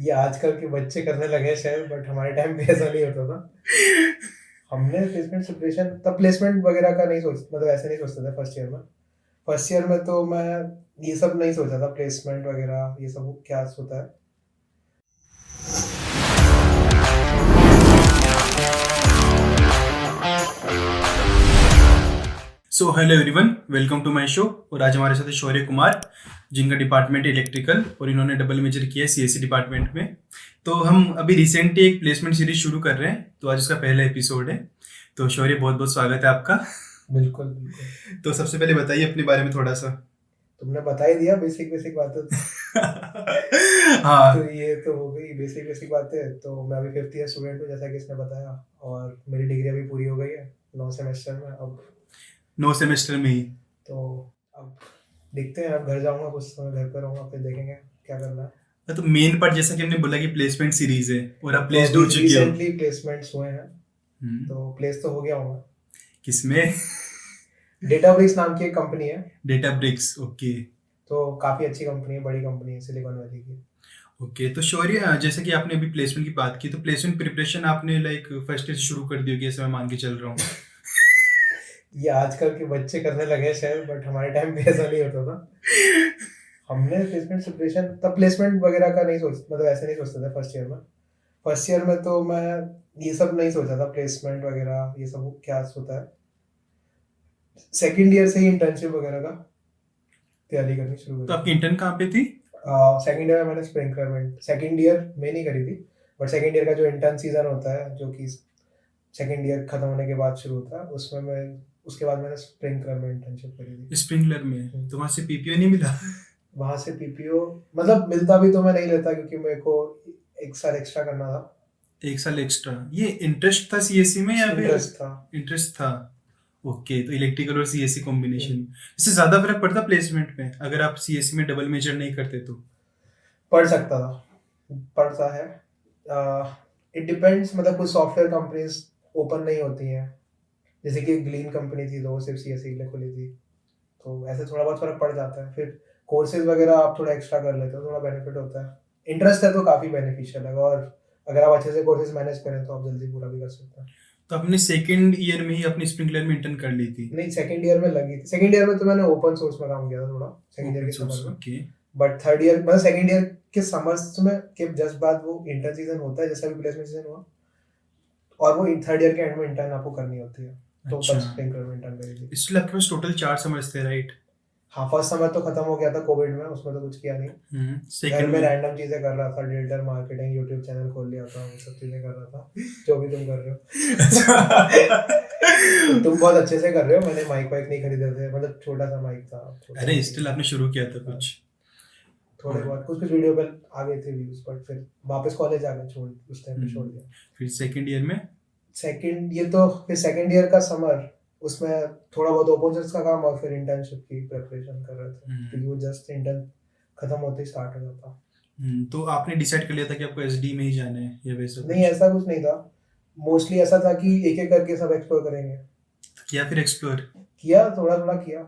ये आजकल के बच्चे करने लगे हैं शायद, बट हमारे टाइम पे ऐसा नहीं होता था। हमने प्लेसमेंट प्रिपरेशन तब प्लेसमेंट वगैरह का नहीं सोच मतलब ऐसे नहीं सोचते थे फर्स्ट ईयर में। फर्स्ट ईयर में तो मैं ये सब नहीं सोचा था, प्लेसमेंट वगैरह ये सब क्या होता है। So hello everyone, welcome to my show. और आज हमारे साथ है शौर्य कुमार, जिनका डिपार्टमेंट है इलेक्ट्रिकल और इन्होंने डबल मेजर किया है सीएससी डिपार्टमेंट में। तो हम अभी रिसेंटली एक प्लेसमेंट सीरीज शुरू कर रहे हैं, तो आज उसका पहला एपिसोड है। तो शौर्य, बहुत बहुत स्वागत है आपका। बिल्कुल बिल्कुल। तो सबसे पहले बताइए अपने बारे में थोड़ा सा। तुमने बता ही दिया बेसिक बेसिक बातें तो। तो हाँ। ये तो हो गई बेसिक बेसिक बातें। तो मैं अभी फिफ्थ ईयर स्टूडेंट हूँ, जैसा कि इसने बताया, और मेरी डिग्री अभी पूरी हो गई है 9 सेमेस्टर में अब। 9 सेमेस्टर में ही? तो अब देखते हैं, अब घर जाऊंगा, कुछ समय घर पर रहूंगा, फिर देखेंगे क्या करना है। तो मेन पार्ट, जैसा कि हमने बोला कि प्लेसमेंट सीरीज है और आप तो प्लेस्ड अभी हो चुके हो। रिसेंटली प्लेसमेंट्स हुए हैं, हम्म, तो प्लेस तो हो गया हूँ मैं। किसमें? डेटाब्रिक्स नाम की एक कंपनी है। Databricks, okay. तो काफ़ी अच्छी कंपनी है, बड़ी कंपनी है सिलिकॉन वैली की। ओके, तो शौर्य, जैसे कि आपने अभी प्लेसमेंट की बात की, तो प्लेसमेंट प्रिपरेशन आपने लाइक फर्स्ट ईयर से शुरू कर दी होगी, ऐसे मैं मान के चल रहा हूँ। ये आजकल के बच्चे करने लगे हैं शायद, बट हमारे टाइम पे ऐसा नहीं होता था। हमने प्लेसमेंट प्रिपरेशन तब प्लेसमेंट वगैरह का नहीं सोच मतलब ऐसे नहीं सोचते थे फर्स्ट ईयर में। फर्स्ट ईयर में तो मैं ये सब नहीं सोचा था, प्लेसमेंट वगैरह ये सब क्या होता है। सेकंड ईयर से ही इंटर्नशिप वगैरह का तैयारी करनी शुरू तो करी आपकी थी। इंटर्न कहाँ पे थी? सेकंड ईयर में मैंने स्प्रिंकलर सेकंड ईयर में नहीं करी थी, बट सेकंड ईयर का जो इंटर्न सीजन होता है, जो कि सेकंड ईयर खत्म होने के बाद शुरू होता है, उसमें मैं उसके बाद मैंने स्प्रिंकलर में इंटर्नशिप करी थी। स्प्रिंगलर में? तो वहाँ से पीपीओ नहीं मिला? वहाँ से पीपीओ मतलब मिलता भी तो मैं नहीं लेता, क्योंकि मेरे को एक साल एक्स्ट्रा करना था। एक साल एक्स्ट्रा? ये इंटरेस्ट था सीएससी में या फिर? इंटरेस्ट था। इंटरेस्ट था। ओके, तो इलेक्ट्रिकल और सीएससी कॉम्बिनेशन, इससे ज़्यादा फर्क पड़ता प्लेसमेंट में अगर आप सीएससी में डबल मेजर नहीं करते तो? पढ़ सकता था, पढ़ता है। इट डिपेंड्स, मतलब कुछ सॉफ्टवेयर कंपनीज ओपन नहीं होती हैं, जैसे कि ग्लीन कंपनी थी, तो वो सिर्फ सीएससी के लिए खुली थी। तो ऐसे थोड़ा बहुत फर्क पड़ जाता है। फिर कोर्सेज वगैरह आप थोड़ा एक्स्ट्रा कर लेते हो, थोड़ा बेनिफिट होता है। इंटरेस्ट है तो काफ़ी बेनिफिशियल है, और अगर आप अच्छे से कोर्सेज मैनेज करें तो आप जल्दी पूरा भी कर सकते हैं। तो आपने सेकेंड ईयर में ही अपनी स्प्रिंगलर में इंटर्न कर ली थी? नहीं, सेकंड ईयर में लगी थी। सेकंड ईयर में तो मैंने ओपन सोर्स में काम किया था थोड़ा, सेकंड ईयर ओपन के सोर्स, समर में। ओके। बट थर्ड ईयर मतलब सेकंड ईयर के समर्स में के जस्ट बाद वो इंटर्न सीजन होता है, जैसा भी प्लेसमेंट सीजन हुआ, और वो थर्ड ईयर के एंड में इंटर्न आपको करनी होती है। तो तब अच्छा, स्प्रिंकलर में इंटर्न करी थी। इसलिए आपके पास टोटल 4 समर्स थे, राइट? हाँ, फर्स्ट समर तो खत्म हो गया था कोविड में, उसमें तो कुछ किया नहीं। घर सेकेंड में में? रैंडम चीजें कर रहा था, डिजिटल मार्केटिंग, यूट्यूब चैनल खोल लिया था, वो सब चीजें कर रहा था, जो भी तुम कर रहे हो। तो तुम बहुत अच्छे से कर रहे हो। मैंने माइक वाइक नहीं खरीदे थे, मतलब छोटा सा माइक था, छोटा अरे, सा। स्टिल आपने शुरू किया था कुछ। थोड़े और बहुत कुछ कुछ वीडियो पे आ गए थे व्यूज, बट फिर वापस कॉलेज आ गए, छोड़ उस टाइम पे छोड़ दिया। फिर सेकेंड ईयर में? सेकंड ये तो फिर सेकंड ईयर का समर, उसमें थोड़ा बहुत ओपन सोर्स का काम और फिर इंटर्नशिप की प्रिपरेशन कर रहे थे, क्योंकि वो जस्ट इंटर्न खत्म होते ही स्टार्ट हो जाता। तो आपने डिसाइड कर लिया था कि आपको एसडी में ही जाना है या वैसा नहीं, कुछ? ऐसा कुछ नहीं था। मोस्टली ऐसा था कि एक एक करके सब एक्सप्लोर करेंगे। किया फिर एक्सप्लोर? किया, थोड़ा थोड़ा किया।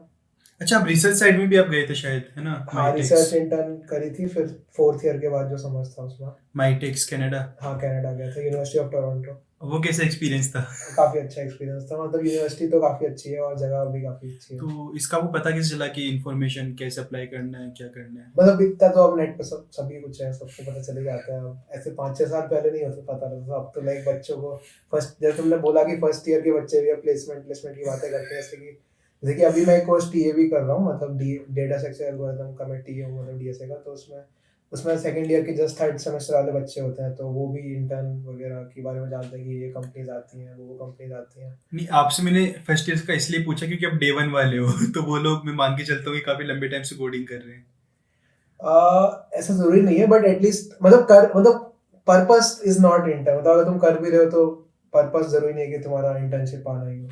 अच्छा, आप रिसर्च साइड में भी आप गए थे शायद, है ना? हाँ, माइटेक्स। रिसर्च इंटर्न करी थी, फिर फोर्थ ईयर के बाद जो समझ था उसमें। माइटेक्स कनाडा? हाँ, कनाडा गया था, यूनिवर्सिटी ऑफ टोरंटो। वो कैसा एक्सपीरियंस था? काफ़ी अच्छा एक्सपीरियंस था, मतलब यूनिवर्सिटी तो काफ़ी अच्छी है और जगह भी काफ़ी अच्छी है। तो इसका वो पता कैसे चला कि इन्फॉर्मेशन कैसे अप्लाई करना है, क्या करना है? मतलब इतना तो अब नेट पे सभी कुछ है, सबको पता चले जाता है। अब ऐसे 5-6 साल पहले नहीं होता पता रहता था, अब तो लाइक बच्चों को फर्स्ट, जैसे तुमने बोला कि फर्स्ट ईयर के बच्चे भी अब प्लेसमेंट प्लेसमेंट की बातें करते हैं, जैसे कि अभी मैं एक कोर्स टीए भी कर रहा हूँ, मतलब डेटा स्ट्रक्चर एल्गोरिथम का मैं टीए हूँ, मतलब डीएसए का। तो उसमें उसमें सेकंड ईयर के जस्ट थर्ड सेमेस्टर वाले बच्चे होते हैं, तो वो भी इंटर्न वगैरह के बारे में जानते हैं कि ये कंपनीज आती हैं, वो कंपनीज आती हैं। नहीं, आपसे मैंने फर्स्ट ईयर का इसलिए पूछा क्योंकि आप डे वन वाले हो। तो वो लोग, मैं मान के चलता हूँ कि काफी लंबे टाइम से कोडिंग कर रहे हैं। ऐसा जरूरी नहीं है, बट एटलीस्ट मतलब पर्पस इज नॉट इंटर, मतलब अगर तुम कर भी रहे हो तो पर्पस जरूरी नहीं है कि तुम्हारा इंटर्नशिप आना ही हो।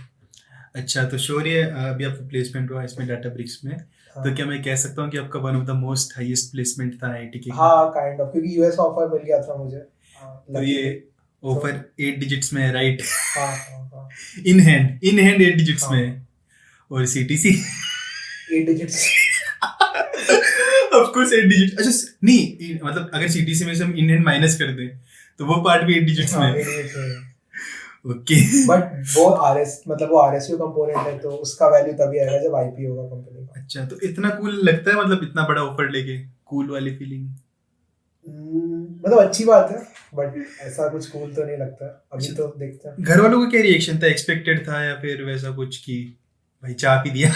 अच्छा, तो शौर्य, अभी आपका प्लेसमेंट हुआ इसमें डाटा ब्रिक्स में, हाँ, तो क्या मैं कह सकता हूँ कि आपका one of the most highest placement था आईआईटी के? हाँ, काइंड ऑफ, क्योंकि यूएस ऑफर मिल गया था मुझे, तो ये लकीली। तो ऑफर 8 डिजिट्स में है, राइट? हाँ, हाँ, हाँ, इन हैंड 8 डिजिट्स में हाँ, है। और CTC? 8 digits. Of course 8 digit. अच्छा नहीं, मतलब अगर सीटीसी में से हम इंडियन माइनस कर दें तो वो पार्ट भी 8 डिजिट्स में हाँ है। इडियट है। ओके। बट वो आरएस मतलब वो आरएसयू कंपोनेंट है तो उसका वैल्यू तभी आएगा जब आईपी होगा कंपनी का। अच्छा, तो इतना कूल लगता है, मतलब इतना बड़ा ऑफर लेके कूल वाली फीलिंग। मतलब अच्छी बात है बट ऐसा कुछ कूल तो नहीं लगता अभी, अच्छा, तो देखते हैं। घर वालों का क्या रिएक्शन था? एक्सपेक्टेड था या फिर वैसा कुछ कि भाई चाह पी दिया?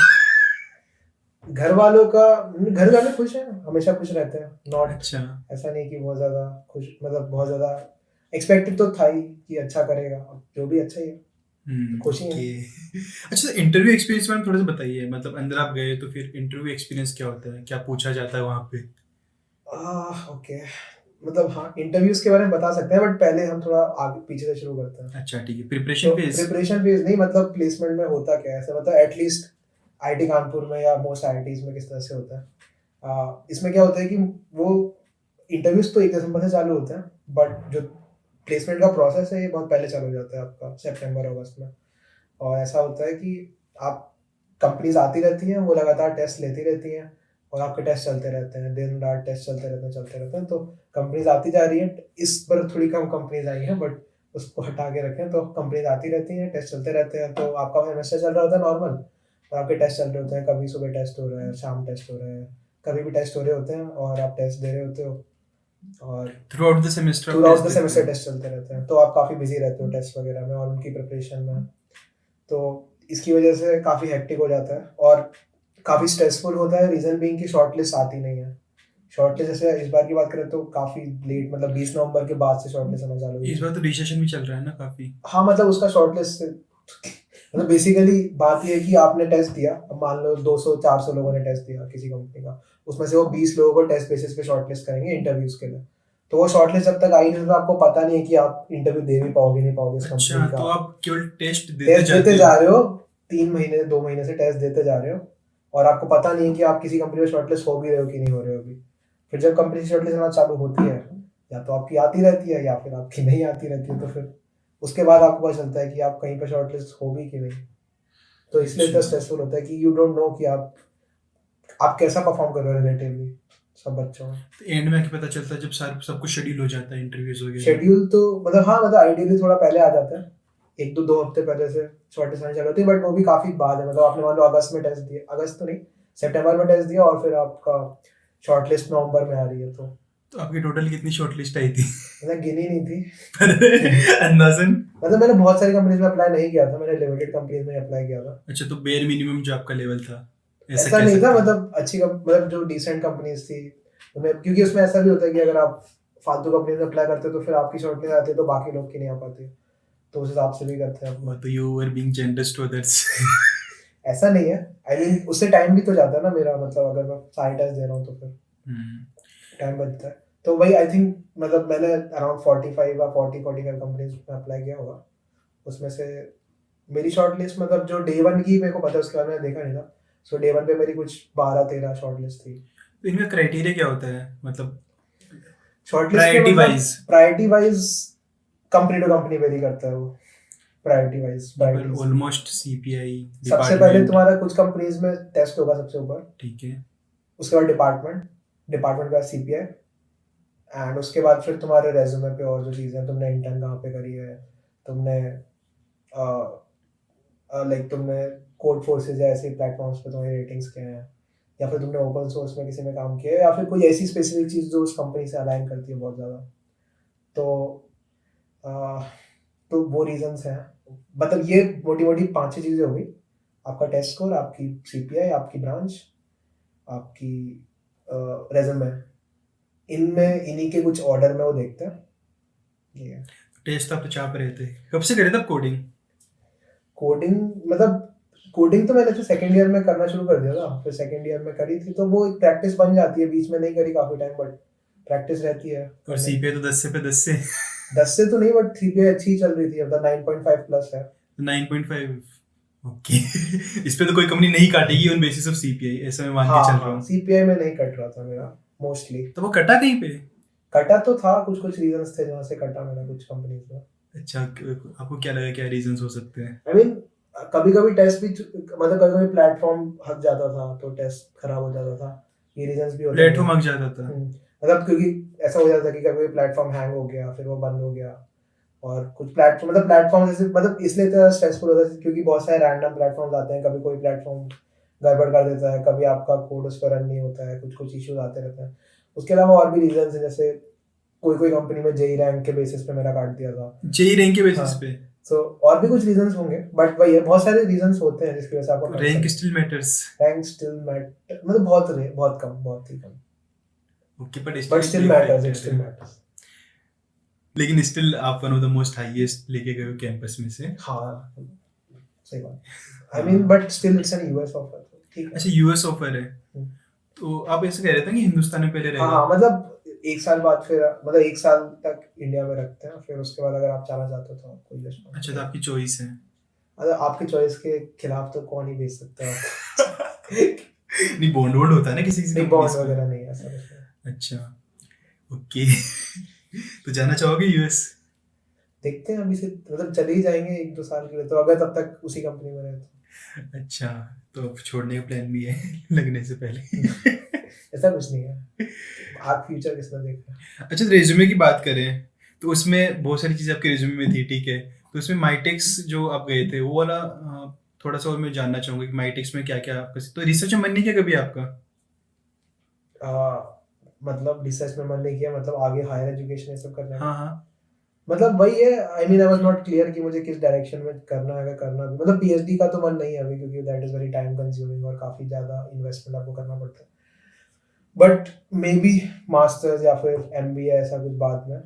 घर वालों का, घर वाले खुश हैं, हमेशा खुश रहते हैं। नॉट अच्छा। ऐसा नहीं कि बहुत ज्यादा खुश, मतलब बहुत ज्यादा एक्सपेक्टेड तो था ही कि अच्छा करेगा, अब जो भी अच्छा ही है, खुशी है। ओके। अच्छा, इंटरव्यू एक्सपीरियंस में थोड़ा सा बताइए, मतलब अंदर आप गए तो फिर इंटरव्यू एक्सपीरियंस क्या होता है, क्या पूछा जाता है वहाँ पे? ओके, मतलब हाँ इंटरव्यूज के बारे में बता सकते हैं बट पहले हम थोड़ा आगे पीछे से शुरू करते हैं। अच्छा ठीक है, तो प्रिपरेशन फेज। प्रिपरेशन फेज नहीं, मतलब प्लेसमेंट में होता क्या है ऐसा, मतलब एटलीस्ट आईटी कानपुर में या मोस्ट आईआईटीज में किस तरह से होता है। इसमें क्या होता है कि वो इंटरव्यूज तो 1 दिसंबर से चालू होते हैं बट जो प्लेसमेंट का प्रोसेस है ये बहुत पहले चालू हो जाता है आपका, सितंबर अगस्त में। और ऐसा होता है कि आप कंपनीज आती रहती हैं, वो लगातार टेस्ट लेती रहती हैं और आपके टेस्ट चलते रहते हैं, दिन रात टेस्ट चलते रहते हैं। तो कंपनीज आती जा रही हैं, इस पर थोड़ी कम कंपनीज आई हैं बट उसको हटा के रखें तो कंपनीज आती रहती हैं, टेस्ट चलते रहते हैं। तो आपका सेमेस्टर चल रहा होता है नॉर्मल और आपके टेस्ट चल रहे होते हैं, कभी सुबह टेस्ट हो रहा है, शाम टेस्ट हो रहे हैं, कभी भी टेस्ट हो रहे होते हैं और आप टेस्ट दे रहे होते हो। और थ्रू आउट द सेमेस्टर आप थ्रू आउट टेस्ट द देते सेमेस्टर हो? टेस्ट चलते रहते हैं तो आप काफ़ी बिजी रहते हो टेस्ट वगैरह में और उनकी प्रिपरेशन में। तो इसकी वजह से काफ़ी हेक्टिक हो जाता है और काफ़ी स्ट्रेसफुल होता है। रीज़न बीइंग कि शॉर्ट लिस्ट आती नहीं है। शॉर्ट लिस्ट जैसे इस बार की बात करें तो काफ़ी लेट, मतलब 20 नवंबर के बाद से शॉर्ट लिस्ट आना चालू हुई इस थी। बार तो रिसेशन भी चल रहा है ना काफी। हाँ मतलब उसका शॉर्ट लिस्ट मतलब बेसिकली बात ये है कि आपने टेस्ट दिया, अब मान लो 200-400 लोगों ने टेस्ट दिया किसी कंपनी का, उसमें से वो 20 लोगों को टेस्ट बेसिस पे शॉर्ट लिस्ट करेंगे इंटरव्यूज के लिए। तो वो शॉर्ट लिस्ट जब तक आई नहीं तो आपको पता नहीं है कि आप इंटरव्यू दे भी पाओगे नहीं पाओगे इस अच्छा, कंपनी का। तो आप केवल टेस्ट देते टेस्ट देते जाते जा हो? रहे हो, 3 महीने 2 महीने से टेस्ट देते जा रहे हो और आपको पता नहीं है कि आप किसी कंपनी में शॉर्टलिस्ट हो भी रहे हो कि नहीं हो रहे हो अभी। फिर जब कंपनी की शॉर्टलिस्ट आना चालू होती है, या तो आपकी आती रहती है या फिर आपकी नहीं आती रहती है, तो फिर उसके बाद आपको पता चलता है कि आप कहीं पर शॉर्टलिस्ट हो भी कि नहीं। तो इसलिए इतना अच्छा, स्ट्रेसफुल होता है कि यू डोंट नो कि आप कैसा परफॉर्म कर रहे हो रिलेटिवली सब बच्चों में। तो एंड में आके पता चलता है जब सारा सब कुछ शेड्यूल हो जाता है, इंटरव्यूज वगैरह? शेड्यूल तो मतलब हाँ, मतलब आइडियली थोड़ा पहले आ जाता है, 1-2 हफ्ते पहले से शॉर्टेज आने चालू होती है बट वो भी काफी बाद है। मतलब आपने मान लो अगस्त में टेस्ट दिया, अगस्त तो नहीं, सितंबर में टेस्ट दिया और फिर आपका शॉर्टलिस्ट नवंबर में आ रही है। तो आपकी टोटल कितनी शॉर्टलिस्ट आई थी? मैंने गिनी नहीं थी। अंदाजन? मतलब मैंने बहुत सारी कंपनीज में अप्लाई नहीं किया था, मैंने लिमिटेड कंपनीज में अप्लाई किया था। अच्छा, तो बेयर मिनिमम जो आपका लेवल था, ऐसा ऐसा कह नहीं था, सकते हैं? मतलब मतलब जो डिसेंट कंपनीज थी उनमें, क्योंकि उसमें ऐसा भी होता है कि अगर आप फालतू कंपनीज में अप्लाई करते हो तो फिर आपकी शॉर्टलिस्ट आती है तो बाकी लोग की नहीं आ पाती, तो उस हिसाब से भी करते हैं वो अपना। तो you were being generous to others. ऐसा नहीं है, आई मीन उससे टाइम भी तो जाता है ना मेरा, मतलब अगर मैं सारे टेस्ट दे रहा हूँ तो फिर टाइम बचता है। तो वही आई थिंक, मतलब मैंने अराउंड 45 या 40-45 कंपनीज में अप्लाई किया होगा। उसमें से मेरी शॉर्ट लिस्ट, मतलब जो डे वन की मेरे को पता है उसके बाद मैंने देखा नहीं था, सो डे वन पे मेरी कुछ 12-13 शॉर्ट लिस्ट थी। तो इनका क्राइटेरिया क्या होता है, मतलब शॉर्ट लिस्ट के प्रायोरिटी मतलब wise? Priority wise company to company vary करता है वो, priority wise priorities. Almost CPI सबसे पहले डिपार्टमेंट। तुम्हारा कुछ कंपनीज में टेस्ट होगा सबसे ऊपर, ठीक है। उसके बाद डिपार्टमेंट के बाद सीपीआई, एंड उसके बाद फिर तुम्हारे रेज्यूमे पे और जो चीज़ें, तुमने इंटर्न कहाँ पे करी है, तुमने लाइक तुमने कोड फोर्सेज या ऐसे प्लेटफॉर्म्स पे तुम्हारी रेटिंग्स क्या हैं, या फिर तुमने ओपन सोर्स में किसी में काम किया है या फिर कोई ऐसी स्पेसिफिक चीज़ जो उस कंपनी से अलाइन करती है बहुत ज़्यादा। तो अ, तो वो रीजंस हैं, मतलब ये मोटी मोटी 5-6 चीज़ें हो गई। आपका टेस्ट स्कोर, आपकी सीपीआई, आपकी ब्रांच, आपकी रेज्यूमे, इनमें इन्हीं के कुछ ऑर्डर में वो देखते हैं। ये है टेस्ट आप तो चाप रहे थे, कब से करे थे आप कोडिंग? कोडिंग, मतलब कोडिंग तो मैंने तो सेकंड ईयर में करना शुरू कर दिया था, फिर सेकंड ईयर में करी थी तो वो एक प्रैक्टिस बन जाती है, बीच में नहीं करी काफी टाइम बट प्रैक्टिस रहती है और करने की। सीपीआई तो 10 से पे 10 से। 10 से तो नहीं बट सीपीआई अच्छी ही चल रही थी, अब 9.5 प्लस है। 9.5? ओके। इस पे तो कोई कंपनी नहीं काटेगी ऑन बेसिस ऑफ सीपीआई, ऐसा मैं मान के हाँ चल रहा हाँ, हूँ। सीपीआई में नहीं कट रहा था मेरा मोस्टली। तो वो कटा कहीं पे? कटा तो था, कुछ कुछ रीजंस थे जहाँ से कटा मेरा कुछ कंपनीज में। अच्छा, आपको क्या लगा क्या रीजंस हो सकते हैं? आई मीन कभी कभी टेस्ट भी मतलब कभी कभी प्लेटफॉर्म हट जाता था तो टेस्ट खराब हो जाता था, ये रीजंस भी होते प्लेटफॉर्म हैं। अग जाता था। मतलब क्योंकि ऐसा हो जाता है कि कभी प्लेटफॉर्म हैंग हो गया, फिर वो बंद हो गया, और कुछ प्लेटफॉर्म मतलब प्लेटफॉर्म जैसे मतलब इसलिए इतना स्ट्रेसफुल होता है क्योंकि बहुत सारे रैंडम प्लेटफॉर्म्स आते हैं, कभी कोई प्लेटफॉर्म गड़बड़ कर देता है, कभी आपका कोड उस पर रन नहीं होता है, कुछ कुछ इश्यूज आते रहते हैं। उसके अलावा और भी रीजंस हैं, जैसे कोई कोई कंपनी में जेई रैंक के बेसिस पे मेरा काट दिया था। जेई रैंक के बेसिस हाँ, पे? सो और भी कुछ रीजंस होंगे, बट वही है, बहुत सारे रीजंस होते हैं जिसकी वजह से आपको कट रैंक सकते स्टिल मैटर्स? हैं। रैंक स्टिल मैटर मतलब बहुत कम, बहुत ही कम, okay, but but still matters, it still है। मैटर्स। लेकिन स्टिल आप one of the most highest लेके गए हो कैंपस में से। हाँ, सही बात। I mean but still it's an US offer, ठीक है। अच्छा, यूएस ऑफर है, हम्म। तो आप ऐसे कह रहे थे कि हिंदुस्तान में पहले हाँ रहेगा? हाँ, मतलब एक साल बाद फिर मतलब एक साल तक इंडिया में रखते हैं, फिर उसके बाद अगर आप जाना चाहते हो तो आपको यूएस में। अच्छा, तो आपकी चॉइस है। मतलब आपकी चॉइस के खिलाफ तो कौन ही भेज सकता है। नहीं, बॉन्ड वॉन्ड होता है ना किसी किसी नहीं, कंपनीज बॉन्ड में। वगैरह नहीं है ऐसा कुछ नहीं। अच्छा, ओके। तो जाना चाहोगे यूएस? देखते हैं अभी से, मतलब चले ही जाएंगे 1-2 साल के लिए, तो अगर तब तक उसी कंपनी में रहे तो। अच्छा, तो अब छोड़ने का प्लान भी है लगने से पहले? ऐसा कुछ नहीं है, आप फ्यूचर किसने देखा है। अच्छा, तो रेज्यूमे की बात करें तो उसमें बहुत सारी चीज़ें आपके रेज्यूमे में थी, ठीक है, तो उसमें माइटेक्स जो आप गए थे वो वाला थोड़ा सा और मैं जानना चाहूँगा कि माइटेक्स में क्या क्या आपका, तो रिसर्च में मन नहीं किया कभी आपका? मतलब रिसर्च में मन नहीं किया, मतलब आगे हायर एजुकेशन ये सब करना है। हाँ हाँ। मतलब वही है, I mean I was not clear कि मुझे किस डायरेक्शन में करना है, अगर करना भी मतलब पीएचडी का तो मन नहीं है अभी, क्योंकि that is very time consuming और काफी ज्यादा इन्वेस्टमेंट आपको करना पड़ता है। बट मे बी मास्टर्स या फिर एमबीए ऐसा कुछ बाद में,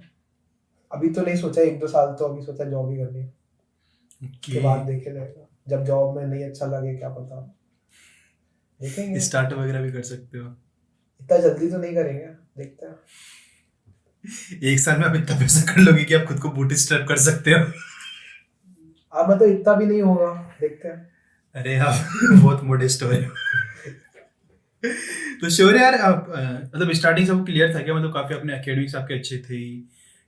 अभी तो नहीं सोचा, 1-2 साल तो अभी सोचा जॉब ही करनी है, उसके बाद देखे जाएगा, जब जॉब में नहीं अच्छा लगे क्या पता, देखेंगे। स्टार्टअप वगैरह भी कर सकते हो। इतना जल्दी तो नहीं करेंगे, देखते हैं। एक साल में आप इतना पैसा कर लोगे कि आप खुद को बूटस्ट्रैप कर सकते हो? अब मतलब इतना भी नहीं होगा, देखते हैं। अरे आप बहुत मोडेस्ट हो रहे हो। तो श्योर यार, आप मतलब स्टार्टिंग से आपको क्लियर था क्या, मतलब काफी अपने एकेडमिक्स आपके अच्छे थे,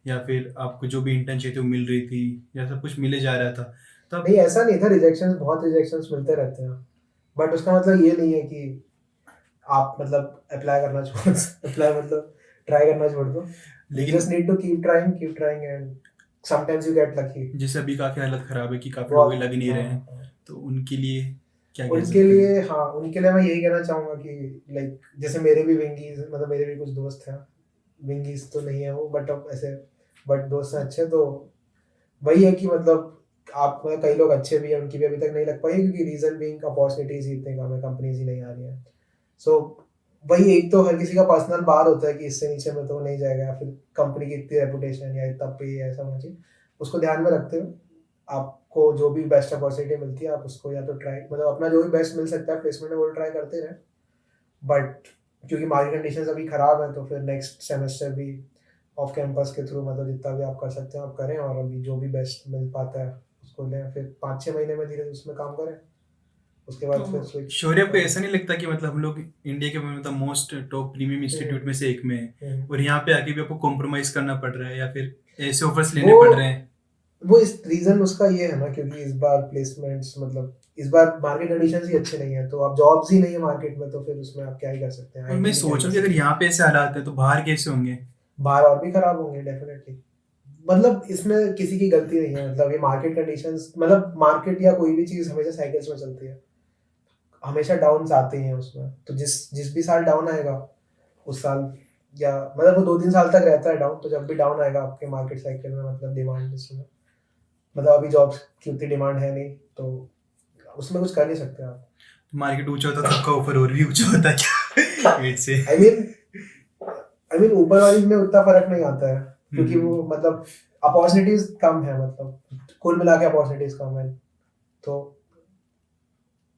या फिर आपको जो भी इंटर्न चाहिए थी वो मिल रही थी, या सब कुछ मिले जा रहा था तब? नहीं, ऐसा नहीं था, रिजेक्शंस बहुत रिजेक्शंस मिलते रहते हैं, बट उसका मतलब ये नहीं है कि आप मतलब अप्लाई करना छोड़ अप्लाई मतलब ट्राई करना छोड़ दो। You लेकिन just need to keep trying and sometimes you get lucky। जैसे अभी काफी हालत खराब है कि काफी लोग बहुत, लग नहीं रहे हाँ, हैं, हाँ। तो उनके लिए क्या कह उनके सकते लिए, हैं? हाँ, उनके लिए मैं यही कहना चाहूंगा कि लाइक जैसे मेरे भी विंगीज, मतलब मेरे भी कुछ दोस्त हैं, विंगीज तो नहीं है वो, बट अब ऐसे, बट दोस्त हैं अच्छे, तो वही है कि मतलब आप मतलब कई लोग अच्छे भी हैं, उनकी भी अभी तक नहीं लग पाई, क्योंकि रीजन बीइंग अपॉर्चुनिटीज ही इतने कम है, कंपनीज ही नहीं आ रही हैं। सो वही, एक तो हर किसी का पर्सनल बार होता है कि इससे नीचे में तो नहीं जाएगा, या फिर कंपनी की इतनी रेपुटेशन या इतना पे ऐसा होना चाहिए, उसको ध्यान में रखते हुए आपको जो भी बेस्ट अपॉर्चुनिटी मिलती है आप उसको या तो ट्राई, मतलब अपना जो भी बेस्ट मिल सकता है प्लेसमेंट में वो ट्राई करते रहें। बट क्योंकि मार्केट कंडीशंस अभी खराब है, तो फिर नेक्स्ट सेमेस्टर भी ऑफ कैंपस के थ्रू मतलब जितना भी आप कर सकते हैं आप करें, और अभी जो भी बेस्ट मिल पाता है उसको लें, फिर 5-6 महीने में धीरे उसमें काम करें, उसके बाद फिर तो स्विच। शौर्य, आपको ऐसा नहीं लगता कि मतलब हम लोग इंडिया के मतलब मोस्ट टॉप प्रीमियम इंस्टीट्यूट में से एक में हैं, और यहाँ पे आके भी आपको कॉम्प्रोमाइज करना पड़ रहा है, या फिर ऐसे ऑफर्स लेने वो पड़ रहे हैं? वो इस रीजन उसका ये है ना, क्योंकि इस बार प्लेसमेंट्स मतलब इस बार मार्केट कंडीशंस ही अच्छे नहीं है, तो अब जॉब्स ही नहीं है मार्केट में, तो फिर उसमें आप क्या ही कर सकते हैं, और आईटी मैं में क्या सोच कर रहा हूँ कि अगर सकते हैं। यहाँ पे ऐसे हालात है तो बाहर कैसे होंगे? बाहर और भी खराब होंगे डेफिनेटली, मतलब इसमें किसी की गलती नहीं है, मतलब ये मार्केट कंडीशंस, मतलब मार्केट या कोई भी चीज हमेशा साइकिल्स में चलती है, हमेशा डाउन्स आते हैं उसमें, तो जिस जिस भी साल डाउन आएगा उस साल, या मतलब वो 2-3 साल तक रहता है डाउन, तो जब भी डाउन आएगा आपके मार्केट साइकिल में, मतलब डिमांड इसमें, मतलब अभी जॉब्स की उतनी डिमांड है नहीं, तो उसमें कुछ कर नहीं सकते आप। तो मार्केट ऊंचा होता है तो आपका ऑफर और भी ऊंचा होता है क्या वेट से? आई मीन ऊपर वाली में उतना फर्क नहीं आता है, क्योंकि हम्म। वो मतलब अपॉर्चुनिटीज कम है, मतलब कुल मिला के अपॉर्चुनिटीज कम है, तो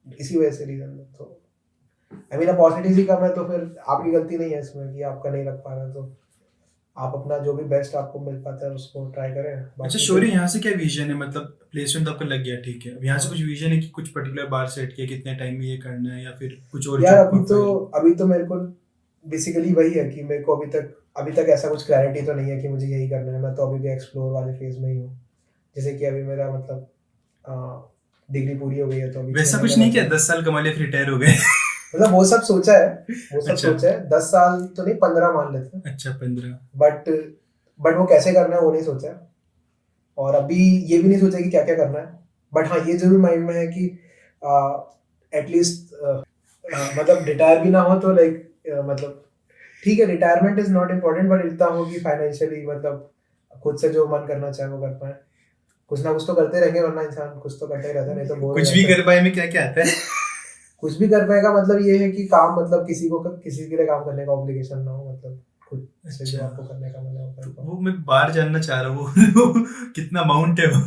इसी वजह से रीजन है, तो आई मीन अपॉर्चुनिटीज ही कम है, तो फिर आपकी गलती नहीं है इसमें कि आपका नहीं लग पा रहा, तो आप अपना जो भी बेस्ट आपको मिल पाता है उसको ट्राई करें, अच्छा बाकी शौर्य, फिर। यहाँ से क्या विजन है, मतलब प्लेसमेंट तो आपका लग गया, ठीक है, अब यहाँ से कुछ विजन है कि कुछ पर्टिकुलर बार सेट किया कितने टाइम में ये करना है, या फिर कुछ और यार जॉब अभी तो मेरे को बेसिकली वही है कि मेरे को अभी तक ऐसा कुछ क्लैरिटी तो नहीं है कि मुझे यही करना है, मैं तो अभी भी एक्सप्लोर वाले फेज में ही हूँ, जैसे कि अभी मेरा मतलब डिग्री पूरी हो गई है, तो अभी 6 वैसा महीने कुछ नहीं बचे किया, हैं। 10 साल कमा लिया फिर रिटायर हो गए? मतलब वो सब सोचा है, वो सब अच्छा। सोचा है, 10 साल तो नहीं, 15 मान लेते हैं। अच्छा 15। बट बट वो कैसे करना है वो नहीं सोचा है, और अभी ये भी नहीं सोचा कि क्या क्या करना है। बट हाँ, ये जरूर माइंड में है कि एटलीस्ट मतलब रिटायर भी ना हो तो लाइक मतलब ठीक है, retirement is not important, but इतना हो कि फाइनेंशियली मतलब खुद से जो मन करना चाहे वो कर पाए। कुछ ना कुछ तो करते रहेंगे, वरना इंसान कुछ तो करते ही रहता है, नहीं तो बोर हो कुछ भी जाता है। कर पाए में क्या क्या आता है? कुछ भी कर पाएगा मतलब ये है कि काम, मतलब किसी के लिए काम करने का ऑब्लिगेशन ना हो, मतलब खुद से जो अच्छा, आपको करने का मन है वो कर तो पाओ। वो मैं बाहर जानना चाह रहा हूँ वो कितना अमाउंट है वो?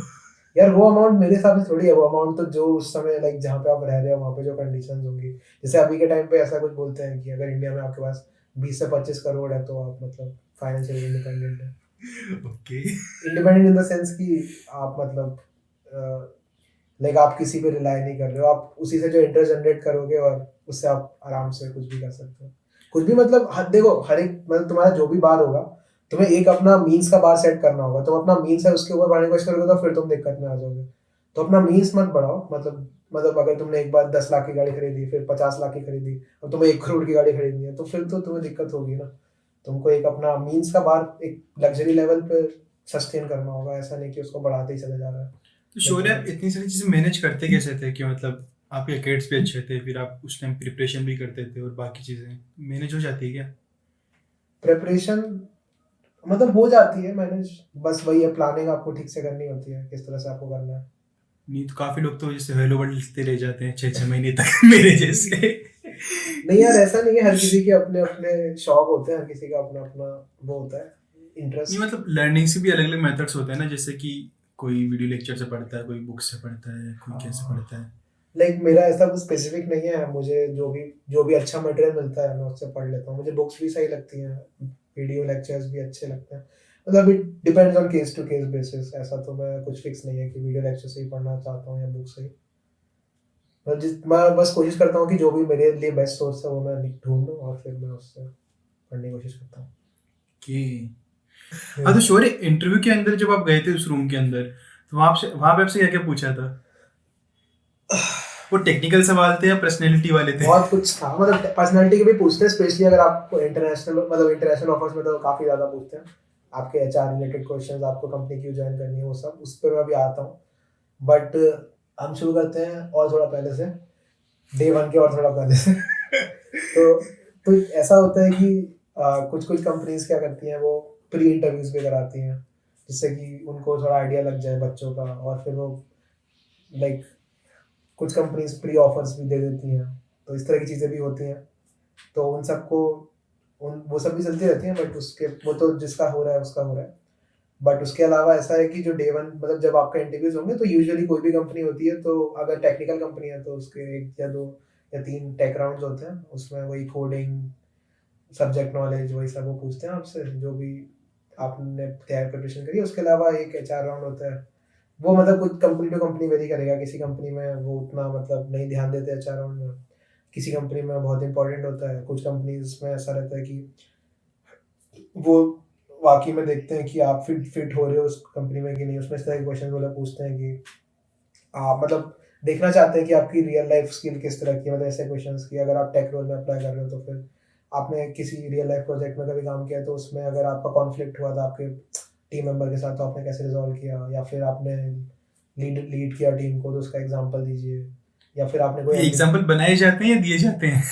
यार वो अमाउंट मेरे हिसाब से थोड़ी है, वो अमाउंट तो जो उस समय लाइक जहाँ पे आप रह रहे हो वहाँ पे जो कंडीशंस होंगी। जैसे अभी के टाइम पे ऐसा कुछ बोलते हैं कि अगर इंडिया में आपके पास 20 से 25 करोड़ है तो आप मतलब फाइनेंशियली इंडिपेंडेंट है। Okay. Independent in the sense कि आप मतलब लाइक आप किसी पे रिलाई नहीं कर रहे हो, आप उसी से जो इंटरेस्ट जनरेट करोगे और उससे आप आराम से कुछ भी कर सकते हो। कुछ भी मतलब देखो हर एक मतलब तुम्हारा जो भी बार होगा, तुम्हें एक अपना मीन्स का बार सेट करना होगा। तुम अपना मीन्स है उसके ऊपर बढ़ने की कोशिश करोगे तो फिर तुम दिक्कत में आ जाओगे। तो अपना मीन्स मत बढ़ाओ, मतलब अगर तुमने एक बार 10 लाख की गाड़ी खरीदी, फिर 50 लाख की खरीदी, और तुम्हें 1 करोड़ की गाड़ी खरीदनी है, तो फिर तो तुम्हें दिक्कत होगी ना। तुमको एक अपना मीन्स का बार एक लग्जरी लेवल पे सस्टेन करना होगा, ऐसा नहीं कि उसको बढ़ाते ही चले जा रहा है। तो शौर्य, आप इतनी सारी चीजें मैनेज करते कैसे थे कि मतलब आपके एकेड्स भी अच्छे थे, फिर आप उस टाइम प्रिपरेशन भी करते थे और बाकी चीजें मैनेज हो जाती है क्या? प्रेपरेशन मतलब हो जाती है मैनेज, बस वही है, प्लानिंग आपको ठीक से करनी होती है, किस तरह से आपको करना है। नहीं तो काफी लोग तो जैसे हेलो वर्ल्ड लिखते रह जाते हैं 6 6 महीने तक मेरे जैसे। नहीं यार, ऐसा नहीं है, हर किसी के अपने अपने शौक होते हैं, हर किसी का अपना अपना वो होता है नहीं इंटरेस्ट। मतलब लर्निंग से भी अलग अलग मेथड्स होते हैं ना, जैसे कि कोई वीडियो लेक्चर से पढ़ता है, कोई बुक से पढ़ता है, कोई कैसे हाँ, पढ़ता है। लाइक मेरा ऐसा कुछ स्पेसिफिक नहीं है, मुझे जो भी अच्छा मटेरियल मिलता है मैं उससे पढ़ लेता हूँ। मुझे बुक्स भी सही लगती हैं, वीडियो लेक्चर्स भी अच्छे लगते हैं। मतलब it depends on case to case basis, ऐसा तो मैं कुछ फिक्स नहीं है कि वीडियो लेक्चर से ही पढ़ना चाहता हूँ या बुक से ही। मैं बस कोशिश करता हूँ कि जो भी मेरे लिए बेस्ट सोर्स है वो मैं ढूंढूं और फिर मैं उससे पढ़ने की कोशिश करता हूँ। कि हाँ, तो शौर्य इंटरव्यू के अंदर जब आप गए थे उस रूम के अंदर, तो वहां पे आपसे क्या क्या पूछा था? वो टेक्निकल सवाल थे या पर्सनैलिटी वाले थे? बहुत कुछ था, मतलब पर्सनालिटी के भी पूछते हैं, स्पेशली अगर आपको इंटरनेशनल ऑफर्स में तो काफ़ी ज़्यादा पूछते हैं। आपके एचआर रिलेटेड क्वेश्चंस, आपको कंपनी क्यों ज्वाइन करनी है, वो सब उस पर मैं अभी आता हूँ। बट हम शुरू करते हैं और थोड़ा पहले से, डे वन के और थोड़ा पहले से। तो तो ऐसा होता है कि कुछ कुछ कंपनीज क्या करती हैं, वो प्री इंटरव्यूज भी कराती हैं, जिससे कि उनको थोड़ा आइडिया लग जाए बच्चों का, और फिर वो लाइक कुछ कंपनीज प्री ऑफर्स भी दे देती हैं। तो इस तरह की चीज़ें भी होती हैं। तो उन सबको उन वो सब भी चलती रहती हैं, बट उसके वो तो जिसका हो रहा है उसका हो रहा है। बट उसके अलावा ऐसा है कि जो डे वन मतलब जब आपका इंटरव्यूज होंगे तो यूजुअली कोई भी कंपनी होती है, तो अगर टेक्निकल कंपनी है तो उसके 1 या 2 या 3 टेक राउंड्स होते हैं, उसमें वही कोडिंग, सब्जेक्ट नॉलेज, वही सब वो पूछते हैं आपसे, जो भी आपने तैयार प्रिपरेशन करी है। उसके अलावा एक एचआर राउंड होता है। वो मतलब कुछ कंपनी टू कंपनी वेरी करेगा, किसी कंपनी में वो उतना मतलब नहीं ध्यान देते एचआर राउंड में, किसी कंपनी में बहुत इंपॉर्टेंट होता है। कुछ कंपनीज में ऐसा रहता है कि वो वाकई में देखते हैं कि आप फिट हो रहे हो उस कंपनी में कि नहीं। उसमें इस तरह के क्वेश्चन वो लोग पूछते हैं कि आप मतलब देखना चाहते हैं कि आपकी रियल लाइफ स्किल किस तरह की है। मतलब ऐसे क्वेश्चंस कि अगर आप टेक रोल में अप्लाई कर रहे हो तो फिर आपने किसी रियल लाइफ प्रोजेक्ट में कभी काम किया, तो उसमें अगर आपका कॉन्फ्लिक्ट हुआ था आपके टीम मेंबर के साथ, तो आपने कैसे रिजॉल्व किया, या फिर आपने लीड लीड किया टीम को तो उसका एग्जांपल दीजिए, या फिर आपने कोई ये एग्जाम्पल बनाए जाते हैं या दिए जाते हैं?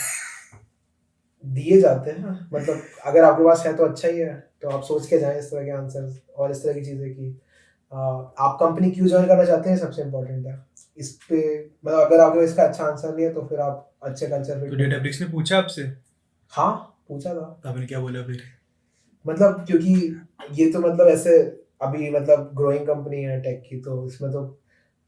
दिए जाते हैं। मतलब अगर आपके पास है तो अच्छा ही है, तो आप सोच के जाएं इस तरह के आंसर्स और इस तरह की चीज़ें कि आप कंपनी क्यों ज्वाइन करना चाहते हैं, सबसे इम्पोर्टेंट है। इस पे मतलब अगर आपके पास इसका अच्छा आंसर नहीं है तो फिर आप अच्छे कल्चर फिट तो नहीं डेटा कर। ब्रिक्स ने पूछा आपसे? हाँ, पूछा था। तो आपने क्या बोला फिर? मतलब क्योंकि ये तो मतलब ऐसे अभी मतलब ग्रोइंग कंपनी है टेक की, तो इसमें तो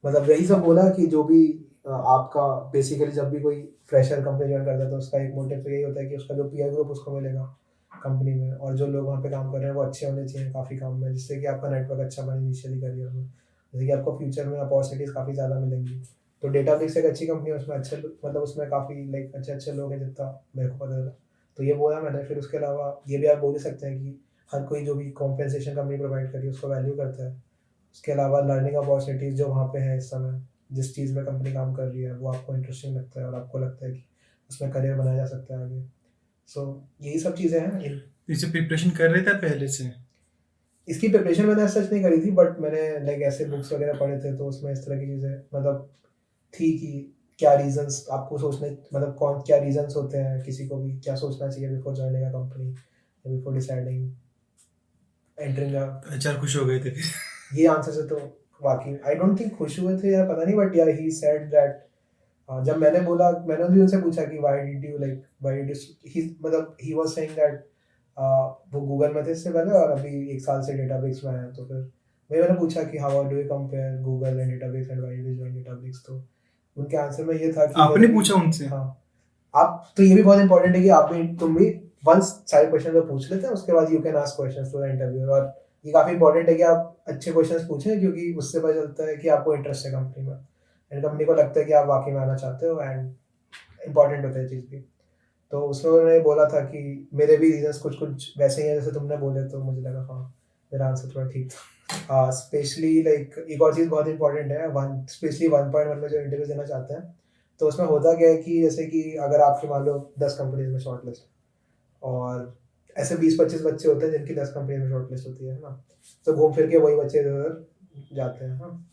मतलब यही सब बोला कि जो भी आपका बेसिकली जब भी कोई फ्रेशर कंपनी ज्वाइन करता है तो उसका एक मोटिव तो यही होता है कि उसका जो पीयर ग्रुप उसको मिलेगा कंपनी में, और जो लोग वहाँ पे काम कर रहे हैं वो अच्छे होने चाहिए काफ़ी काम में, जिससे कि आपका नेटवर्क अच्छा बने इनिशियली करियर में, जैसे कि आपको फ्यूचर में अपॉर्चुनिटीज़ काफ़ी ज़्यादा मिलेंगी। तो डेटाबेस एक अच्छी कंपनी है, उसमें अच्छे मतलब उसमें काफ़ी लाइक अच्छे अच्छे लोग हैं जितना मेरे को पता चला। तो ये बोला मैंने। फिर उसके अलावा ये भी आप बोल ही सकते हैं कि हर कोई जो भी कॉम्पेंसेशन कंपनी प्रोवाइड करी है उसको वैल्यू करता है। उसके अलावा लर्निंग अपॉर्चुनिटीज़ जो वहाँ पे है इस समय, जिस चीज़ में कंपनी काम कर रही है वो आपको इंटरेस्टिंग लगता है और आपको लगता है कि उसमें करियर बनाया जा सकता है आगे। सो यही सब चीज़ें हैं। इसे प्रिपरेशन कर रहे थे पहले से? इसकी प्रिपरेशन मैंने सच नहीं करी थी, बट मैंने लाइक ऐसे बुक्स वगैरह पढ़े थे, तो उसमें इस तरह की चीज़ें मतलब थी कि क्या रीजंस आपको सोचने, मतलब कौन क्या रीजंस होते हैं, किसी को भी क्या सोचना चाहिए before joining a company, before deciding entering a. HR खुश हो गए थे फिर? ये आंसर से तो वाकई आई डोंट थिंक खुश हुए थे या पता नहीं, बट या ही सेड दैट, जब मैंने बोला, मैंने भी उनसे पूछा कि व्हाई डिड यू ही, मतलब ही वाज सेइंग दैट वो गूगल में थे इससे पहले और अभी 1 साल से डेटाबेस में आए हैं। तो फिर मैंने पूछा कि how do you compare Google and database and why did you join database, तो उनके आंसर में ये था कि आपने पूछा उनसे? हाँ, आप तो ये भी बहुत इंपॉर्टेंट है कि आप भी, तुम भी वंस सारे क्वेश्चन को पूछ लेते हैं, उसके बाद you can ask questions to the interviewer. और ये काफ़ी इंपॉर्टेंट है कि आप अच्छे क्वेश्चंस पूछें, क्योंकि उससे पता चलता है कि आपको इंटरेस्ट है कंपनी में, एंड कंपनी को लगता है कि आप वाकई में आना चाहते हो, एंड इंपॉर्टेंट होता है चीज़ भी। तो उसमें उन्होंने बोला था कि मेरे भी रीजंस कुछ कुछ वैसे ही हैं जैसे तुमने बोले, तो मुझे लगा हाँ मेरा आंसर थोड़ा ठीक था। स्पेशली लाइक एक और चीज़ बहुत इंपॉर्टेंट है, स्पेशली 1.1 में जो इंटरव्यू देना चाहते हैं, तो उसमें होता क्या है कि जैसे कि अगर आपके मान लो 10 कंपनीज में शॉर्ट लिस्ट, और ऐसे 20-25 बच्चे होते हैं जिनकी 10 कंपनी में शॉर्ट लिस्ट होती है ना, तो घूम फिर के वही बच्चे इधर उधर जाते हैं। हाँ,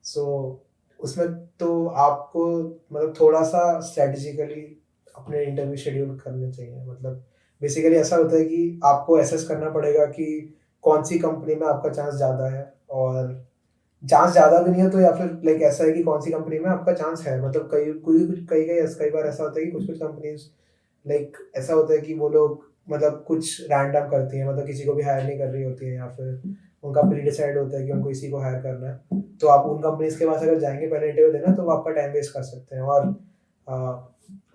सो उसमें तो आपको मतलब थोड़ा सा स्ट्रेटेजिकली अपने इंटरव्यू शेड्यूल करने चाहिए। मतलब बेसिकली ऐसा होता है कि आपको एसेस करना पड़ेगा कि कौन सी कंपनी में आपका चांस ज़्यादा है, और चांस ज़्यादा भी नहीं है तो, या फिर लाइक ऐसा है कि कौन सी कंपनी में आपका चांस है। मतलब कई बार ऐसा होता है कि कुछ कुछ कंपनीज लाइक ऐसा होता है कि वो लोग मतलब कुछ रैंडम करती हैं, मतलब किसी को भी हायर नहीं कर रही होती है, या फिर उनका प्री डिसाइड होता है कि उनको इसी को हायर करना है। तो आप उन कंपनीज के पास अगर जाएंगे पहले इंटरव्यू देना, तो वो आपका टाइम वेस्ट कर सकते हैं, और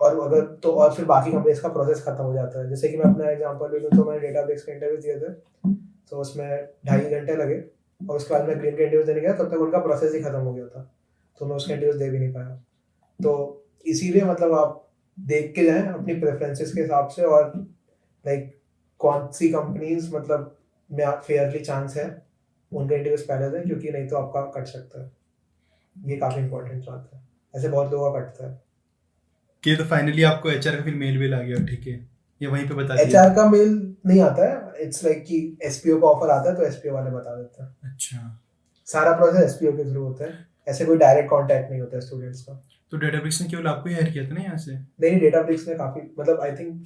अगर तो और फिर बाकी कंपनीज का प्रोसेस खत्म हो जाता है। जैसे कि मैं अपना एग्जांपल ले लूँ, तो मैंने डेटाबेस के इंटरव्यू दिए थे, तो उसमें 2.5 घंटे लगे, और उसके बाद मैं ग्रीन के इंटरव्यू देने गया, तब तक उनका प्रोसेस ही खत्म हो गया था, तो मैं उसके इंटरव्यूज दे भी नहीं पाया। तो इसीलिए मतलब आप देख के जाएं अपनी प्रेफरेंसेस के हिसाब से, और लाइक कौन सी कंपनीज मतलब में आप फेयरली चांस है उनका इंटरव्यूज पहले दें, क्योंकि नहीं तो आपका कट सकता है। ये काफ़ी इंपॉर्टेंट बात है, ऐसे बहुत लोगों का कटता है। कि तो फाइनली आपको एचआर का फिर मेल आ गया, ठीक है, ये वहीं पे बता दिया? एचआर का मेल नहीं आता है, इट्स लाइक कि एसपीओ का ऑफर आता है तो एसपीओ वाले बता देते हैं। अच्छा, सारा प्रोसेस एसपीओ के थ्रू होता है, ऐसे कोई डायरेक्ट कांटेक्ट नहीं होता है स्टूडेंट्स का। तो डेटाब्रिक्स ने केवल आपको ही हायर किया था ना यहाँ से? नहीं, डेटाब्रिक्स ने काफ़ी, मतलब आई थिंक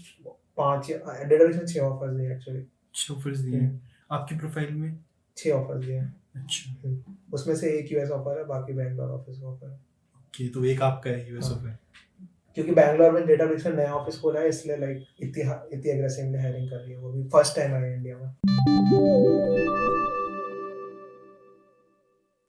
5 डेटाब्रिक्स ने 6 ऑफर्स दिए एक्चुअली। 6 ऑफर्स दिए हैं आपकी प्रोफाइल में? 6 ऑफर्स दिए हैं। अच्छा, उसमें से एक यूएस ऑफर है, बाकी बैंगलोर ऑफिस का ऑफर है। ओके, तो एक आपका है यूएस हाँ। ऑफर। क्योंकि बैंगलोर में डेटाब्रिक्स में नया ऑफिस खोला है, इसलिए लाइक इतनी एग्रेसिवली हायरिंग कर रही है, वो भी फर्स्ट टाइम आई है इंडिया में।